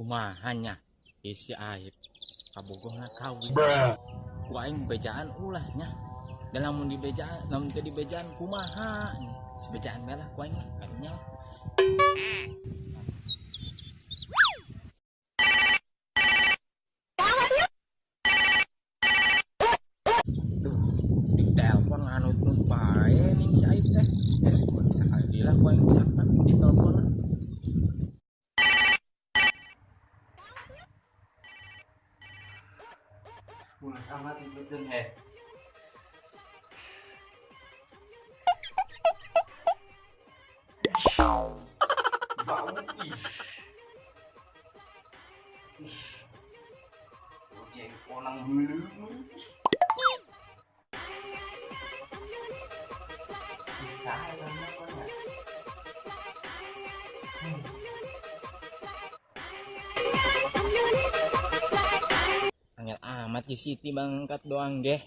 Kumahannya isi aib kabogohna kawin ku aing bejaan ulahnya dan lamun di bejaan lamun teu di bejaan kumaha bejaan merah ku aing karunya duh di telepon nganut nu bae ning si aib teh sekali lah ku aing diangkat di telepon. Mulas amat ibutin bau ojek konang dulu bisa angel amat di Siti bangkat doang geh.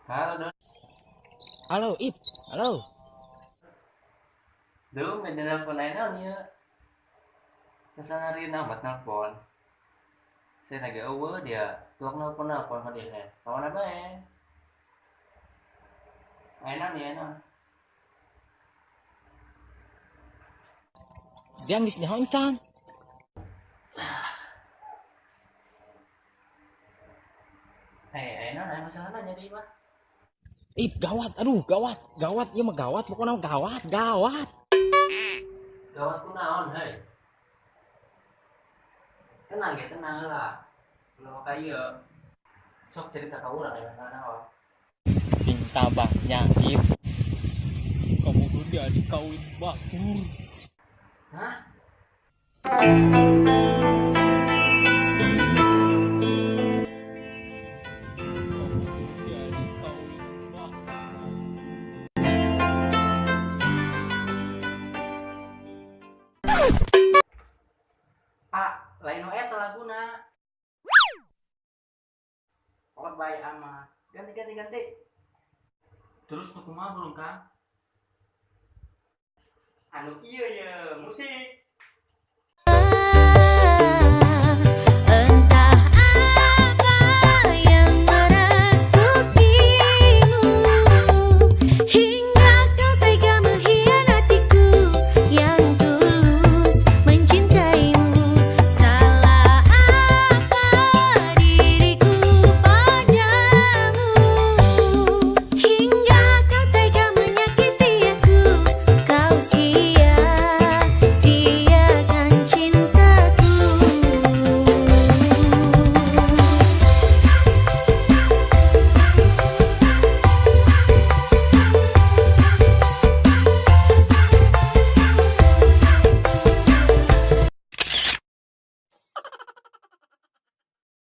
Halo Don. Halo Ip, halo. Duh, may nelpon na niya. Nasaan rin amat nelpon. Saya nag-awa dia. Tuwag nelpon ka din eh. Kawan na ba eh? Ayun na. Dia ngis ni honcang. Ayun na, masalah na niya di ba? Ip gawat, aduh gawat, ya mah gawat, pokoknya gawat. Gawat ku naon, hei. Tenang lah. Belum kayak sok cerita ka urang ya masalah naon. Sing tabahnya Ip. Kamu udah dikawin bakur. Hah? Lain eta laguna. Pokok baik amat. Ganti. Terus tuh kumaha burung Kang? Anu iya ya, musik.